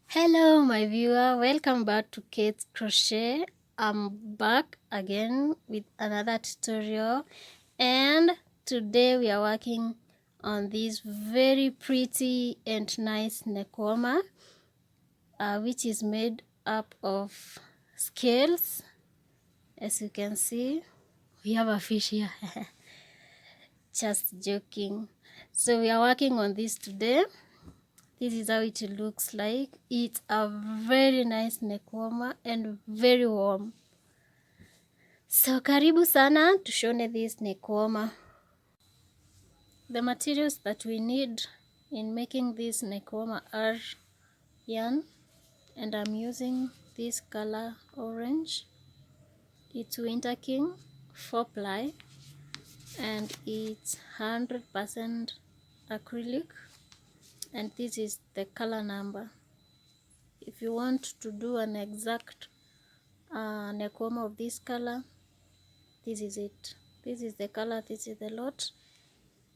Hello my viewer, welcome back to Kate's Crochet. I'm back again with another tutorial, and today we are working on this very pretty and nice neckwarmer, which is made up of scales. As you can see, we have a fish here. Just joking. So we are working on this today. This is how it looks like. It's a very nice neckwarmer and very warm. So karibu sana tushone this neckwarmer. The materials that we need in making this neckwarmer are yarn, and I'm using this color orange. It's Winter King 4-ply, and it's 100% acrylic, and this is the color number. If you want to do an exact neckwarmer of this color, this is it. This is the color, this is the lot.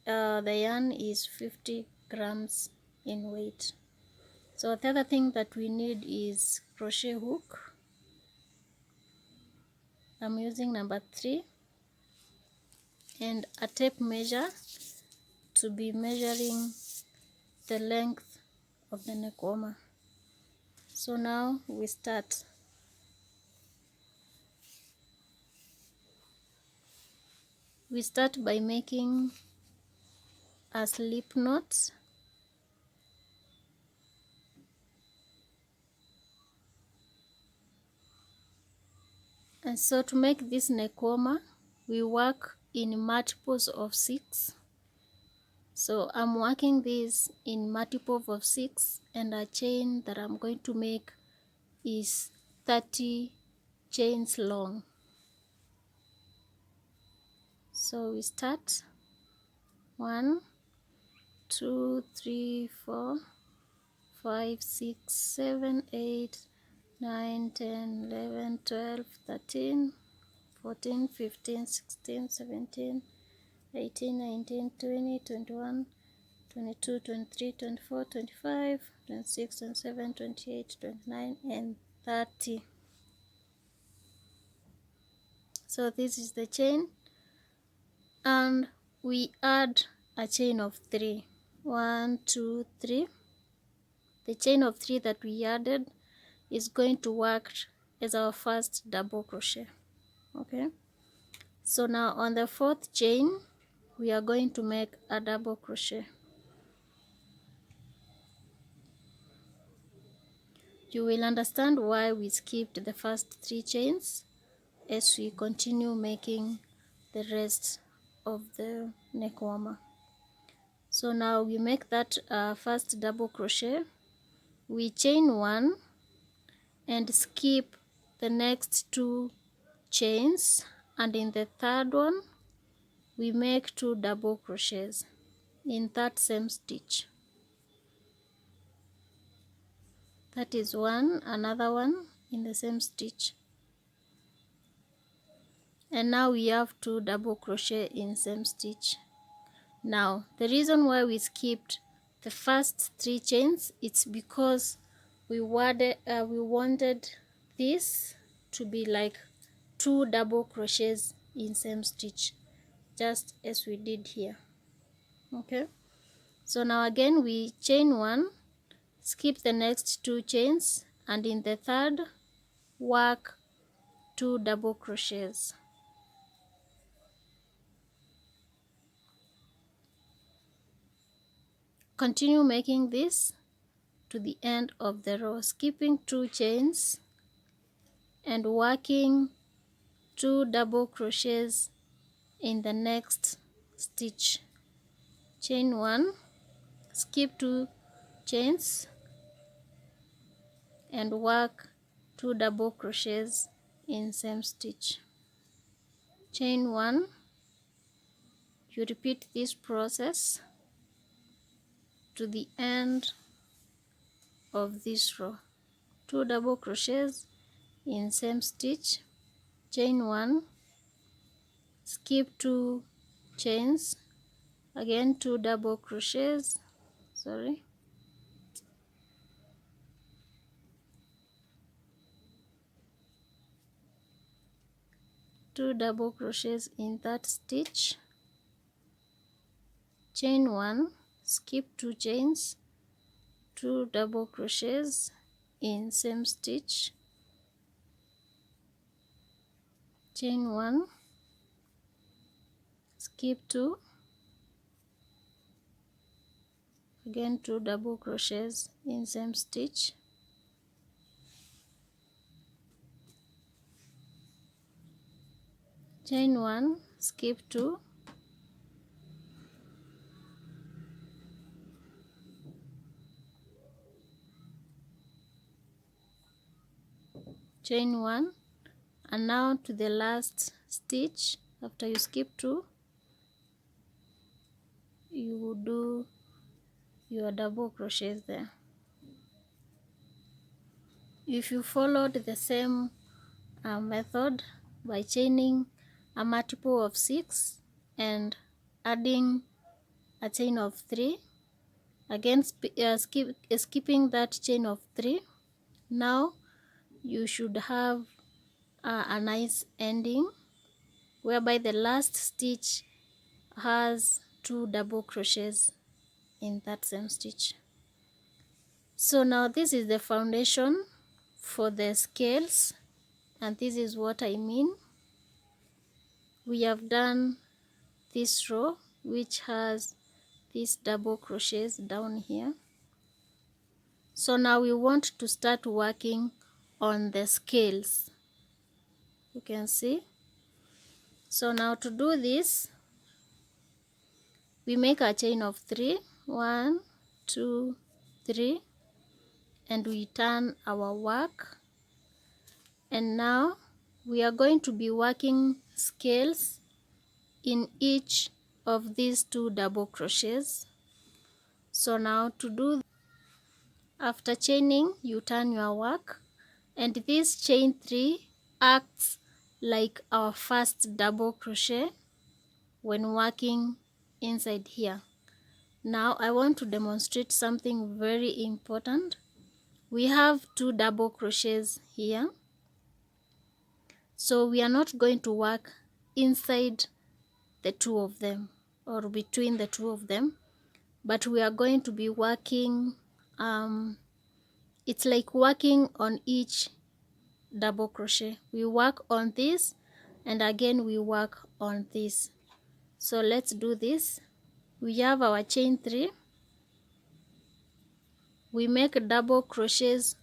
The yarn is 50 grams in weight. So the other thing that we need is crochet hook. I'm using number 3, and a tape measure to be measuring the length of the neckwarmer. So now we start. We start by making a slip knot. And so to make this neckwarmer, we work in multiples of 6. So I'm working this in multiples of 6, and a chain that I'm going to make is 30 chains long. So we start 1, 2, 3, 4, 5, 6, 7, 8, 9, 10, 11, 12, 13, 14, 15, 16, 17, 18, 19, 20, 21, 22, 23, 24, 25, 26, 27, 28, 29, and 30. So this is the chain, and we add a chain of 3. 1, 2, 3. The chain of 3 that we added is going to work as our first double crochet. Okay, so now on the 4th chain we are going to make a double crochet. You will understand why we skipped the first 3 chains as we continue making the rest of the neckwarmer. So now we make that first double crochet, we chain 1 and skip the next 2 chains, and in the 3rd one we make 2 double crochets in that same stitch. That is one, another one in the same stitch, and now we have 2 double crochet in same stitch. Now the reason why we skipped the first 3 chains, it's because we wanted this to be like 2 double crochets in same stitch, just as we did here. Okay, so now again we chain 1, skip the next 2 chains, and in the 3rd work 2 double crochets. Continue making this to the end of the row, skipping 2 chains and working 2 double crochets in the next stitch. Chain 1, skip 2 chains and work 2 double crochets in same stitch. Chain 1, you repeat this process to the end of this row. 2 double crochets in same stitch, chain 1, skip 2 chains, again 2 double crochets, 2 double crochets in that stitch, chain 1, skip 2 chains, 2 double crochets in same stitch, chain 1, skip 2, again 2 double crochets in same stitch, chain 1, skip 2, chain 1, and now to the last stitch. After you skip 2, you will do your double crochets there. If you followed the same method by chaining a multiple of 6 and adding a chain of 3, again skipping that chain of 3, now you should have a nice ending whereby the last stitch has 2 double crochets in that same stitch. So now this is the foundation for the scales, and this is what I mean. We have done this row which has these double crochets down here. So now we want to start working on the scales. You can see. So now to do this, we make a chain of 3, 1, 2, 3, and we turn our work. And now we are going to be working scales in each of these 2 double crochets. So now to do, after chaining, you turn your work, and this chain 3 acts like our first double crochet when working inside here. Now I want to demonstrate something very important. We have 2 double crochets here, so we are not going to work inside the 2 of them or between the 2 of them, but we are going to be working, it's like working on each double crochet. We work on this and again we work on this. So let's do this. We have our chain 3, we make double crochets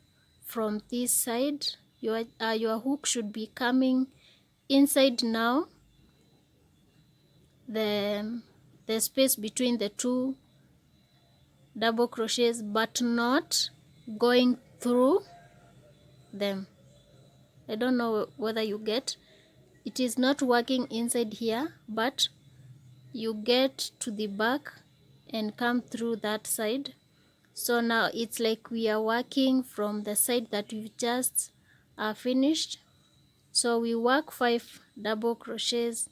from this side. Your hook should be coming inside now the space between the 2 double crochets, but not going through them. I don't know whether you get it. Is not working inside here, but you get to the back and come through that side. So now it's like we are working from the side that we've just finished. So we work 5 double crochets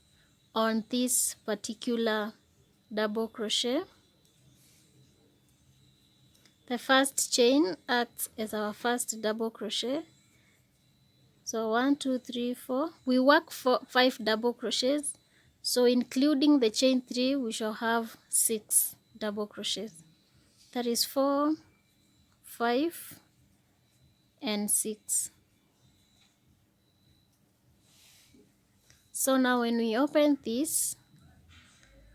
on this particular double crochet. The first chain acts as our first double crochet. So 1, 2, 3, 4. We work for 5 double crochets. So including the chain 3, we shall have 6 double crochets. That is 4, 5, and 6. So now when we open this,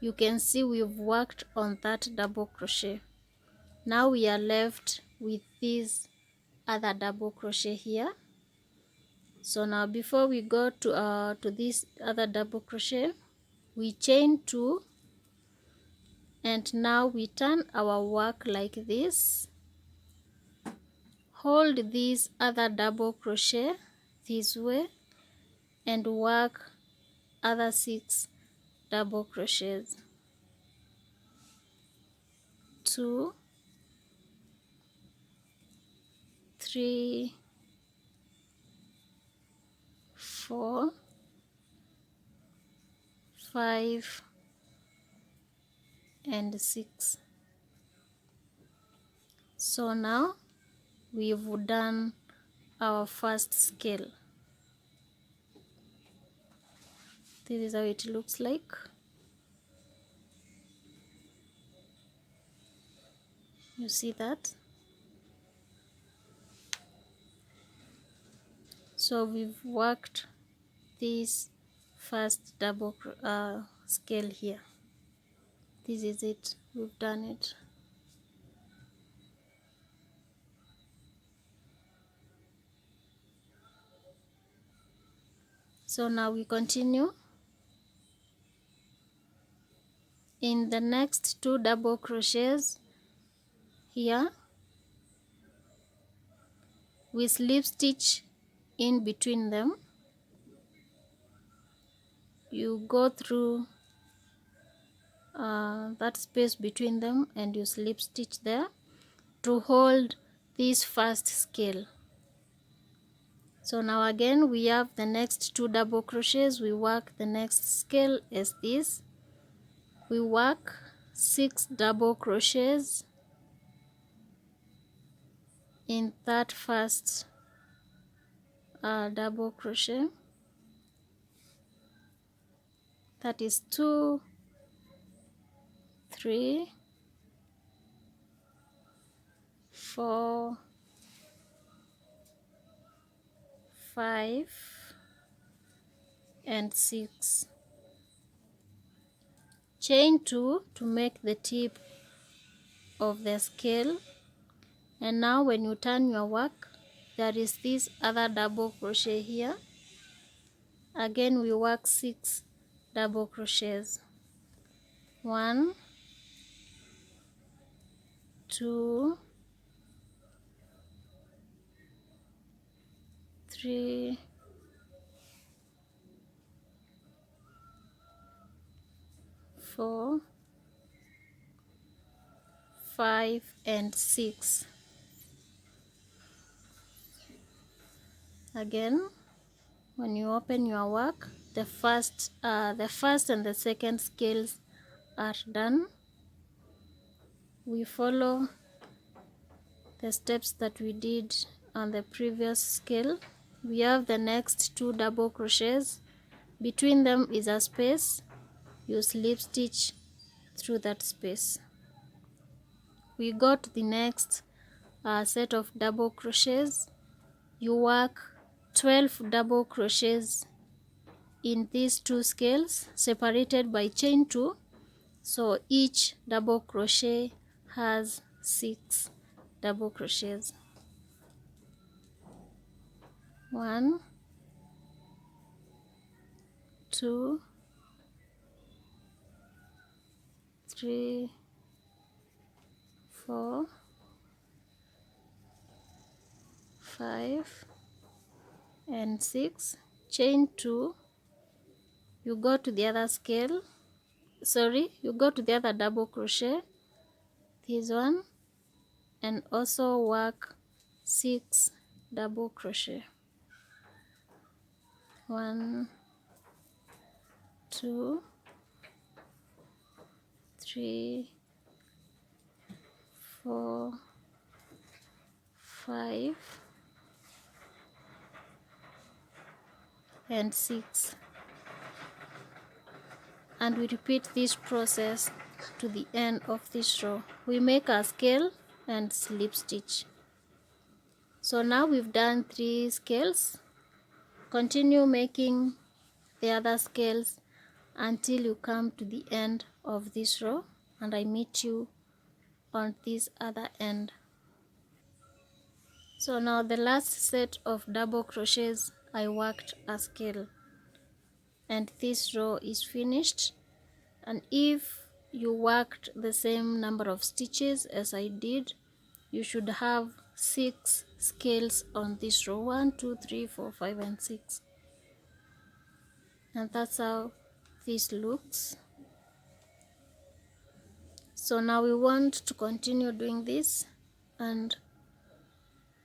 you can see we've worked on that double crochet. Now we are left with this other double crochet here. So now before we go to this other double crochet, we chain 2, and now we turn our work like this. Hold this other double crochet this way and work other 6 double crochets. 2, 3, 4, 5, and 6. So now we've done our first scale. This is how it looks like. You see that? So we've worked this first double scale here. This is it. We've done it. So now we continue. In the next 2 double crochets here, we slip stitch in between them. You go through that space between them and you slip stitch there to hold this first scale. So now again we have the next 2 double crochets. We work the next scale as this. We work 6 double crochets in that first double crochet. That is 2, 3, 4, 5 and 6. Chain 2 to make the tip of the scale, and now when you turn your work, there is this other double crochet here. Again we work 6 double crochets. 1, 2, 3, 4, 5 and 6. Again, when you open your work, the first and the second scales are done. We follow the steps that we did on the previous scale. We have the next 2 double crochets. Between them is a space. You slip stitch through that space. We go to the next set of double crochets. You work 12 double crochets in these 2 scales separated by chain 2. So each double crochet has 6 double crochets. 1, 2, 3, 4, 5 and 6. Chain 2. You go to the other scale. You go to the other double crochet, this one, and also work 6 double crochet. 1, 2, 3, 4, 5 and 6. And we repeat this process to the end of this row. We make a scale and slip stitch. So now we've done 3 scales. Continue making the other scales until you come to the end of this row, and I meet you on this other end. So now the last set of double crochets, I worked a scale, and this row is finished. And if you worked the same number of stitches as I did, you should have 6 scales on this row. 1, 2, 3, 4, 5 and 6. And that's how this looks. So now we want to continue doing this, and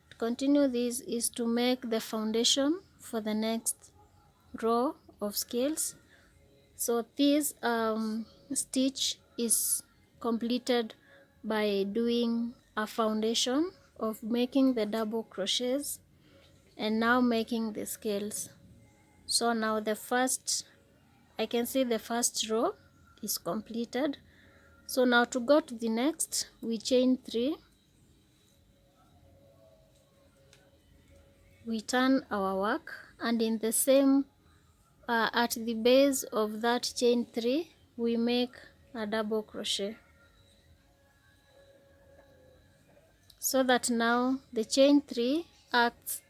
to continue this is to make the foundation for the next row of scales. So this stitch is completed by doing a foundation of making the double crochets and now making the scales. So now the first I can see the first row is completed. So now to go to the next, we chain 3, we turn our work, and in the same at the base of that chain 3 we make a double crochet, so that now the chain 3 acts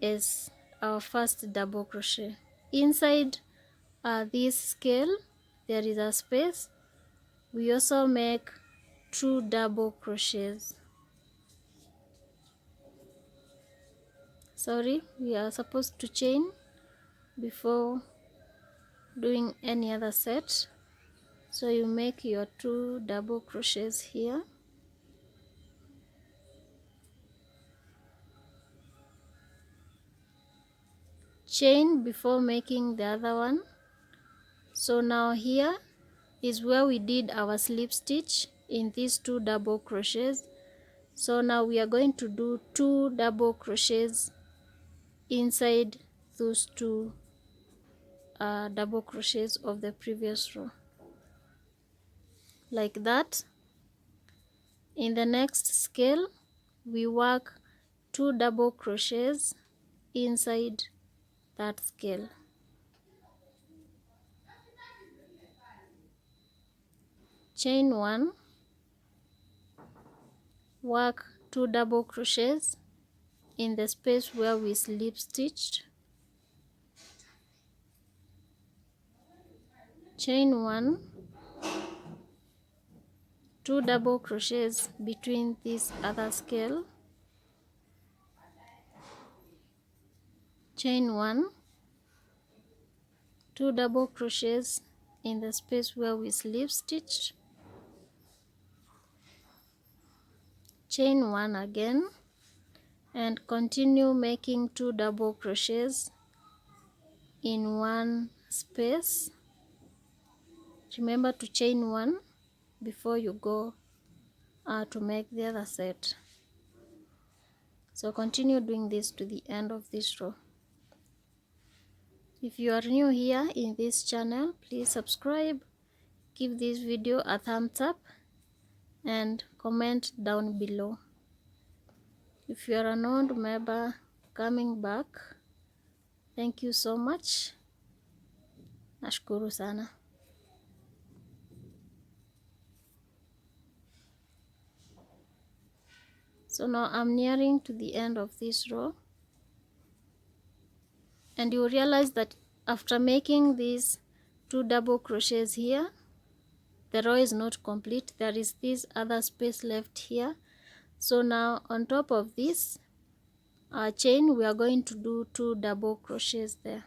as our first double crochet. Inside this scale there is a space. We also make 2 double crochets. Sorry, we are supposed to chain before doing any other set. So you make your 2 double crochets here, chain before making the other one. So now here is where we did our slip stitch in these 2 double crochets. So now we are going to do 2 double crochets inside those 2 double crochets of the previous row, like that. In the next scale we work 2 double crochets inside that scale, chain 1, work 2 double crochets in the space where we slip stitched, chain 1, 2 double crochets between this other scale, chain 1, 2 double crochets in the space where we slip stitched, chain 1 again, and continue making 2 double crochets in one space. Remember to chain 1 before you go to make the other set. So continue doing this to the end of this row. If you are new here in this channel, please subscribe, give this video a thumbs up, and comment down below. If you are an old member coming back, thank you so much. Nashukuru sana. So now I'm nearing to the end of this row, and you realize that after making these 2 double crochets here, the row is not complete. There is this other space left here. So now on top of this chain we are going to do 2 double crochets there.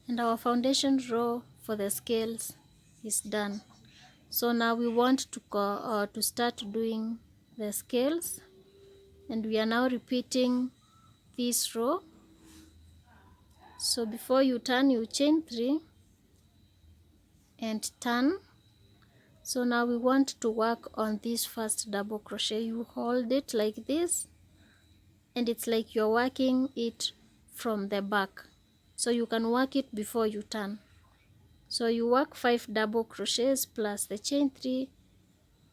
And our foundation row for the scales is done. So now we want to start doing the scales, and we are now repeating this row. So before you turn, you chain 3 and turn. So now we want to work on this first double crochet. You hold it like this, and it's like you're working it from the back, so you can work it before you turn. So you work 5 double crochets plus the chain 3,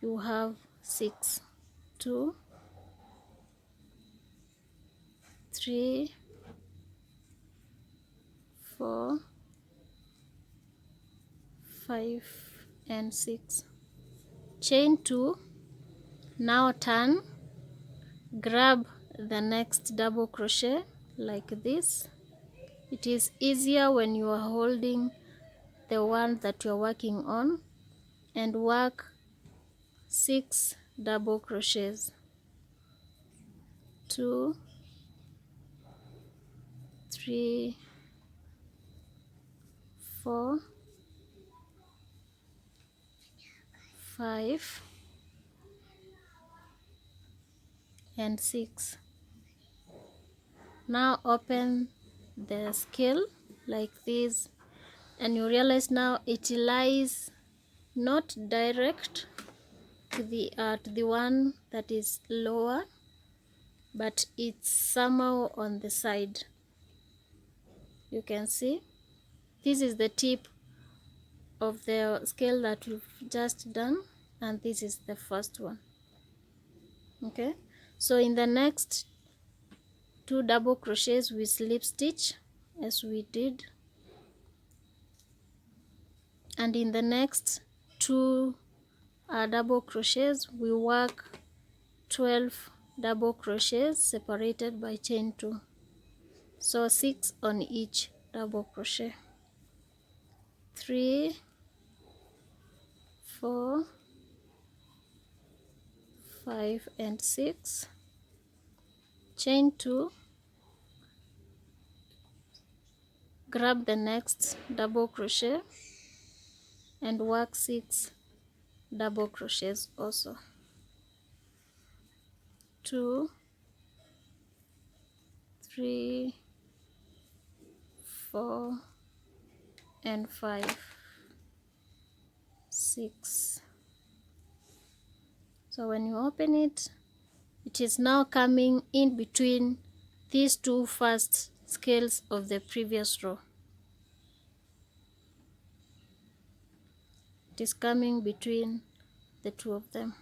you have 6. 2, 3, 4, 5, and 6. Chain 2, now turn, grab the next double crochet like this. It is easier when you are holding the one that you're working on, and work 6 double crochets. 2, 3, 4, 5, and 6. Now open the scale like this, and you realize now it lies not direct, to the one that is lower, but it's somehow on the side. You can see this is the tip of the scale that we've just done, and this is the first one. Okay, so in the next 2 double crochets we slip stitch as we did, and in the next 2 double crochets we work 12 double crochets separated by chain 2, so 6 on each double crochet. 3, 4, 5 and 6, chain 2, grab the next double crochet and work 6 double crochets also. 2, 3, 4 and 5, 6. So when you open it, it is now coming in between these 2 first scales of the previous row. It is coming between the 2 of them.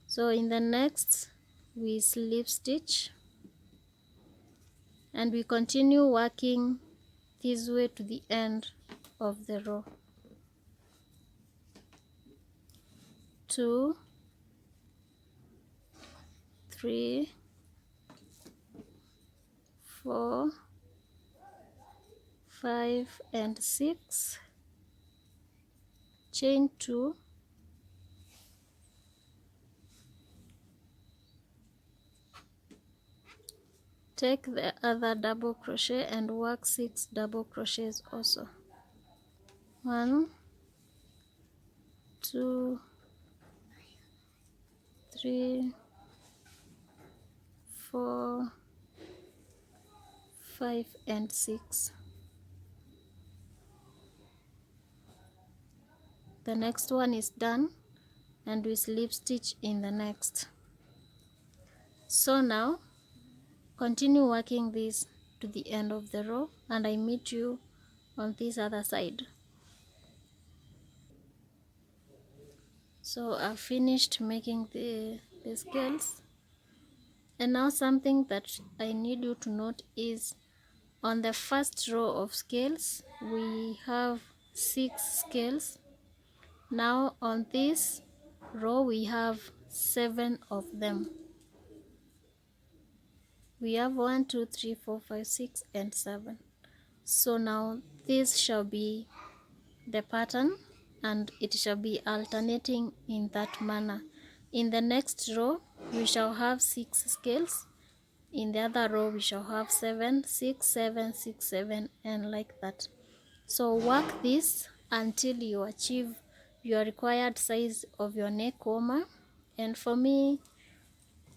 So in the next we slip stitch and we continue working this way to the end of the row. 2, 3, 4, 5 and 6, chain 2, take the other double crochet and work 6 double crochets also. 1, 2, 3, 4, 5 and 6. The next one is done and we slip stitch in the next. So now continue working this to the end of the row and I meet you on this other side. So I've finished making the scales, and now something that I need you to note is on the first row of scales we have 6 scales. Now on this row we have 7 of them. We have 1, 2, 3, 4, 5, 6 and 7. So now this shall be the pattern and it shall be alternating in that manner. In the next row we shall have 6 scales, in the other row we shall have 7, 6, 7, 6, 7 and like that. So work this until you achieve your required size of your neck warmer. And for me,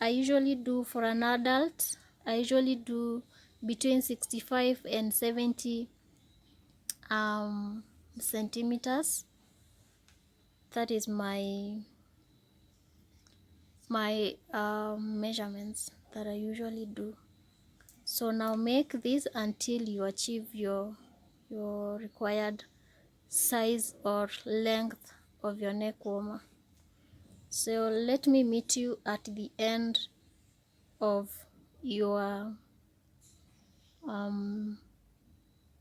I usually do, for an adult, I usually do between 65 and 70 centimeters. That is my measurements that I usually do. So now make this until you achieve your required size or length of your neck warmer. So let me meet you at the end of your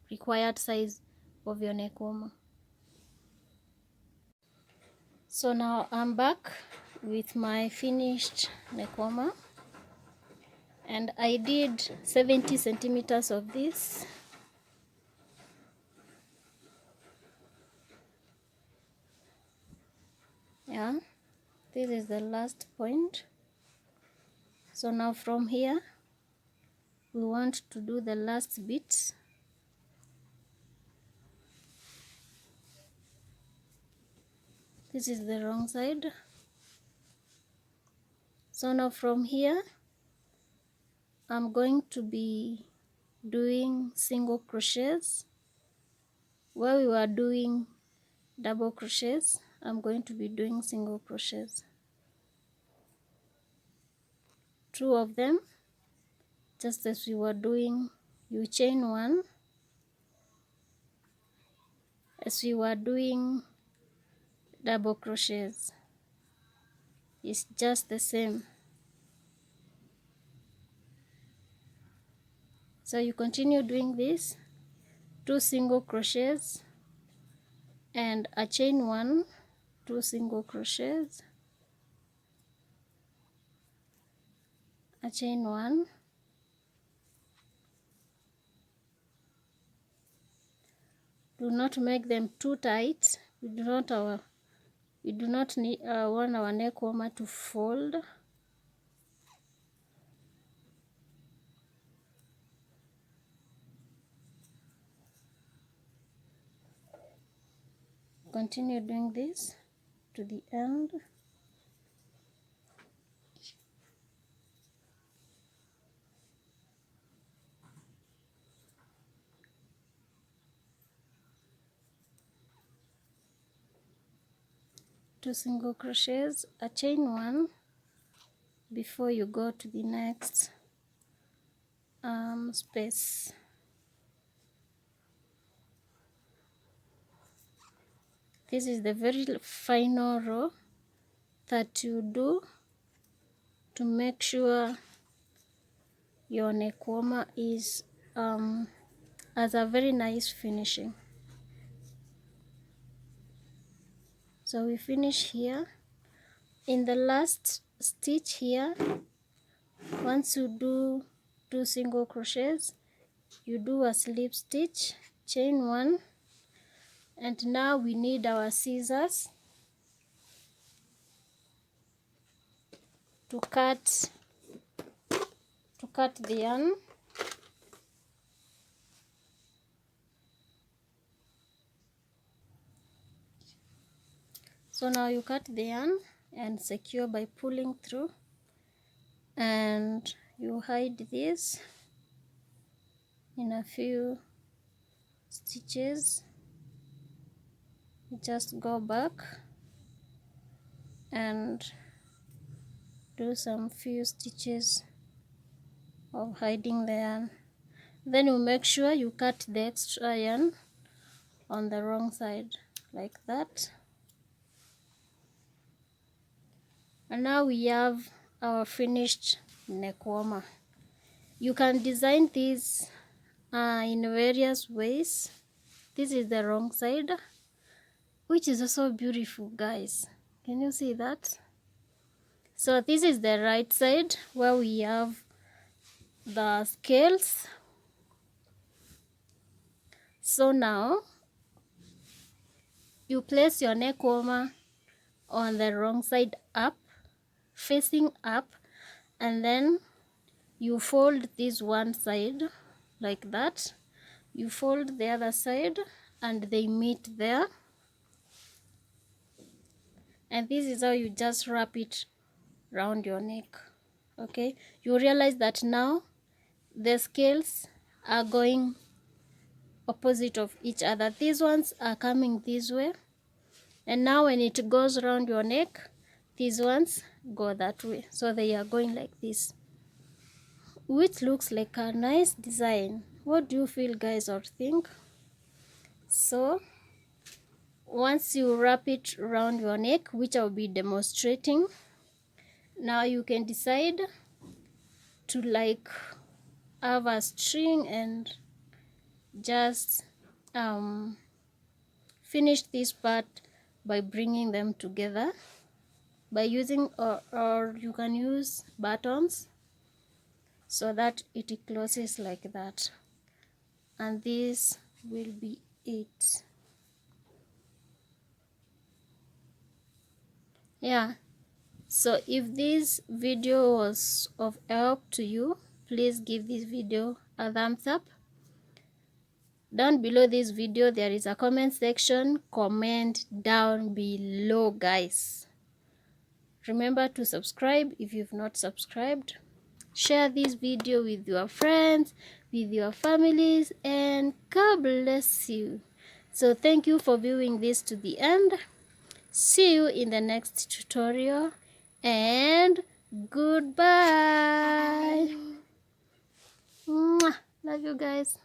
required size of your neck warmer. So now I'm back with my finished neck warmer, and I did 70 centimeters of this. Yeah, this is the last point. So now from here we want to do the last bit. This is the wrong side. So now from here I'm going to be doing single crochets. Where we were doing double crochets, I'm going to be doing single crochets. two of them, just as we were doing. You chain one as we were doing double crochets. It's just the same. So you continue doing this, 2 single crochets and a chain one, 2 single crochets, a chain one, do not make them too tight. We do not need want our neck warmer to fold. Continue doing this to the end. Two single crochets, a chain one before you go to the next space. This is the very final row that you do to make sure your neck warmer is has a very nice finishing. So we finish here. In the last stitch here, once you do 2 single crochets, you do a slip stitch, chain one, and now we need our scissors to cut the yarn. So now you cut the yarn and secure by pulling through, and you hide this in a few stitches. You just go back and do some few stitches of hiding the yarn. Then you make sure you cut the extra yarn on the wrong side like that. And now we have our finished neck warmer. You can design this in various ways. This is the wrong side, which is also beautiful, guys. Can you see that? So this is the right side where we have the scales. So now you place your neck warmer on the wrong side up, facing up, and then you fold this one side like that. You fold the other side and they meet there, and this is how you just wrap it around your neck. Okay, you realize that now the scales are going opposite of each other. These ones are coming this way, and now when it goes around your neck, these ones go that way. So they are going like this, which looks like a nice design. What do you feel, guys, or think? So once you wrap it around your neck, which I'll be demonstrating, now you can decide to like have a string and just finish this part by bringing them together by using or you can use buttons so that it closes like that, and this will be it. Yeah, so if this video was of help to you, please give this video a thumbs up. Down below this video there is a comment section. Comment down below, guys. Remember to subscribe if you've not subscribed. Share this video with your friends, with your families, and God bless you. So thank you for viewing this to the end. See you in the next tutorial, and Goodbye. Mwah. Love you guys.